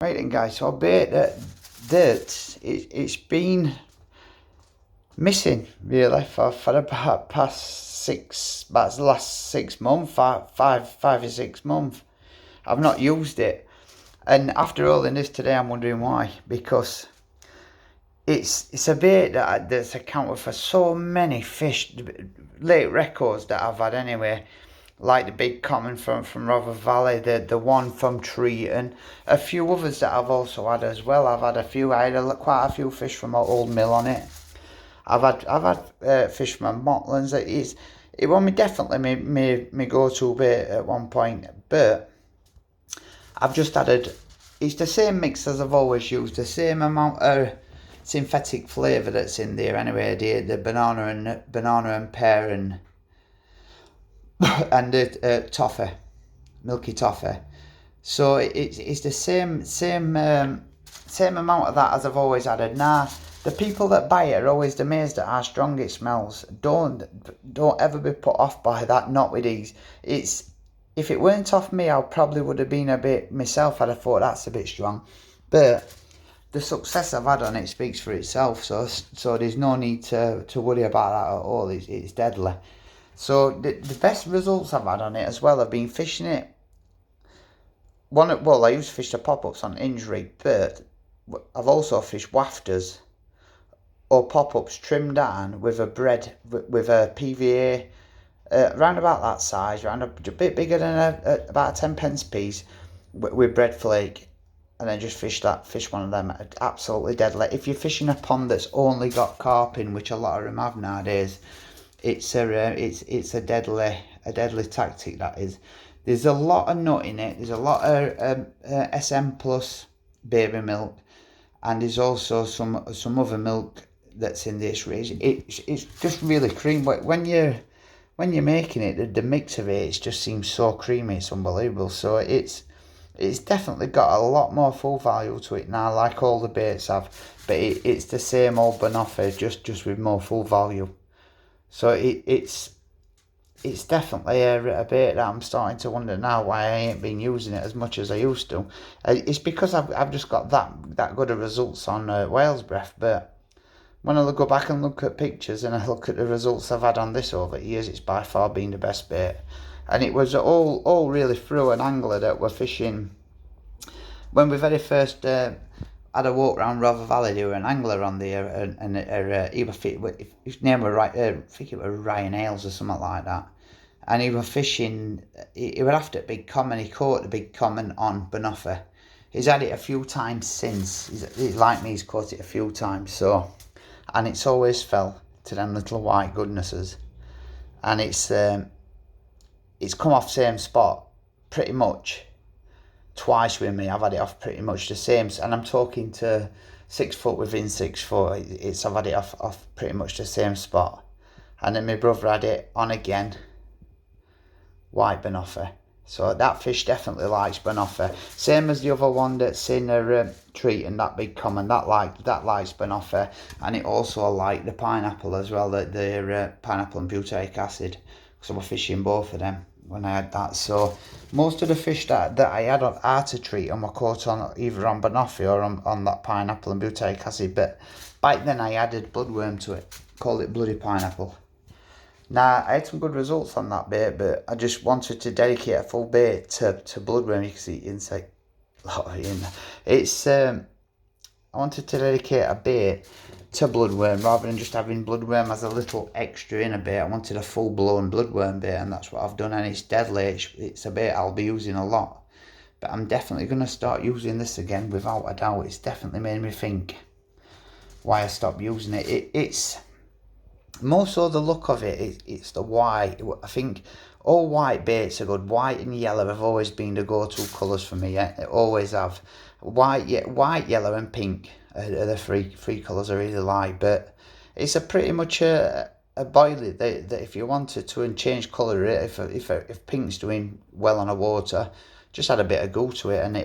Right then guys, so a bait that it's been missing really for about about the last 6 months, five or 6 months. I've not used it, and after all in this today, I'm wondering why. Because it's a bait that's accounted for so many fish, late records that I've had anyway. Like the big common from Rother Valley, the one from Treaton, a few others that I've also had as well. I've had a few. I had quite a few fish from Old Mill on it. I've had fish from Motlands. It was definitely me go-to bait at one point, but I've just added. It's the same mix as I've always used. The same amount of synthetic flavour that's in there anyway. The banana and pear and the toffee, milky toffee. So it's the same amount of that as I've always added. Now the people that buy it are always amazed at how strong it smells. Don't ever be put off by that. Not with these. If it weren't off me, I probably would have been a bit myself. I'd have thought that's a bit strong, but the success I've had on it speaks for itself. So there's no need to worry about that at all. It's deadly. So the best results I've had on it as well have been fishing it. I used to fish the pop-ups on injury, but I've also fished wafters or pop-ups trimmed down with a PVA around about that size, around a bit bigger than about a 10p piece with bread flake, and then just fish one of them. Absolutely deadly. If you're fishing a pond that's only got carp in, which a lot of them have nowadays, it's a deadly tactic, that is. There's a lot of nut in it. There's a lot of SM plus baby milk, and there's also some other milk that's in this. It's just really creamy. When you're making it, the mix of it just seems so creamy. It's unbelievable. So it's definitely got a lot more full value to it now, like all the baits have. But it's the same old banoffee, just with more full value. So it's definitely a bait that I'm starting to wonder now why I ain't been using it as much as I used to. It's because I've just got that good of results on whale's breath. But when I go back and look at pictures and I look at the results I've had on this over the years, it's by far been the best bait. And it was all really through an angler that were fishing. When we very first had a walk around Rother Valley, there were an angler on there, and he was his name was I think it was Ryan Ailes or something like that. And he was fishing. He was after a big common. He caught the big common on banoffee. He's had it a few times since. He's like me. He's caught it a few times. So, and it's always fell to them little white goodnesses. And it's come off same spot pretty much twice with me. I've had it off pretty much the same, and I'm talking to 6 foot within 6 foot. I've had it off pretty much the same spot. And then my brother had it on again, white banoffee. So that fish definitely likes banoffee. Same as the other one that's in a treat, and that big common, that likes banoffee, and it also liked the pineapple as well, the pineapple and butyric acid. So we're fishing both of them when I had that. So most of the fish that I had on are to treat and were caught on either on banoffee or on that pineapple and butyric acid. But back then I added bloodworm to it, called it bloody pineapple. Now, I had some good results on that bait, but I just wanted to dedicate a full bait to bloodworm. You can see insect a lot in there. I wanted to dedicate a bait to bloodworm rather than just having bloodworm as a little extra in a bait. I wanted a full-blown bloodworm bait, and that's what I've done, and it's deadly. It's a bait I'll be using a lot. But I'm definitely going to start using this again, without a doubt. It's definitely made me think why I stopped using it. It's more so the look of it. It's the white. I think all white baits are good. White and yellow have always been the go-to colours for me. They always have. White, yellow and pink are the three colours I really like. But it's a pretty much a boilie that if you wanted to and change colour it, if pink's doing well on a water, just add a bit of goo to it and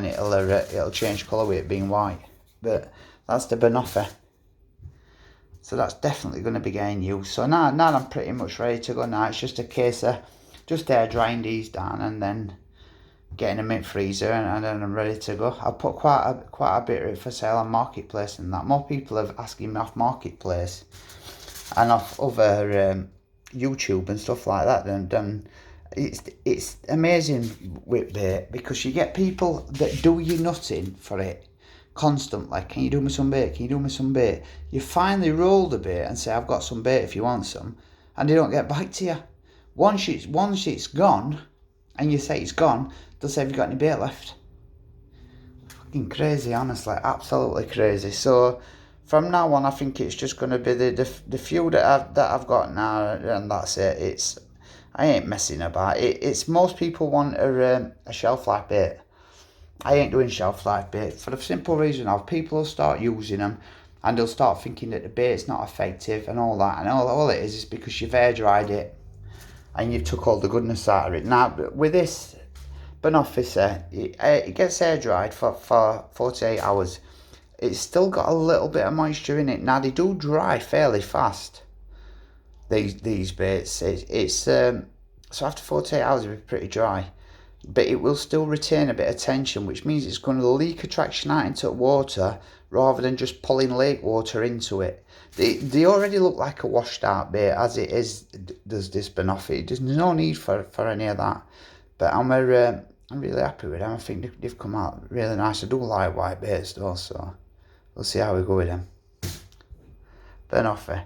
it'll change colour with it being white. But that's the banoffee. So that's definitely going to be getting used. So now I'm pretty much ready to go now. It's just a case of just air drying these down and then getting them in freezer, and then I'm ready to go. I've put quite a bit of it for sale on Marketplace and that. More people are asking me off Marketplace and off other YouTube and stuff like that than it's amazing with bait, because you get people that do you nothing for it constantly. Can you do me some bait? Can you do me some bait? You finally roll the bait and say, I've got some bait if you want some, and they don't get back to you. Once it's gone, and you say it's gone, they'll say, have you got any bait left? Fucking crazy, honestly, absolutely crazy. So from now on, I think it's just going to be the few that I've got now, and that's it. I ain't messing about. It's most people want a shelf life bait. I ain't doing shelf life bait for the simple reason of people will start using them, and they'll start thinking that the bait's not effective and all that, and all it is because you've air dried it and you've took all the goodness out of it. Now with this banoffee, it gets air dried for 48 hours. It's still got a little bit of moisture in it. Now they do dry fairly fast. These baits, so after 48 hours it'll be pretty dry, but it will still retain a bit of tension, which means it's going to leak attraction out into water rather than just pulling lake water into it. They already look like a washed out bait as it is. Does this banoffee? There's no need for any of that. But I'm really happy with them. I think they've come out really nice. I do like white baits though, so we'll see how we go with them. Banoffee.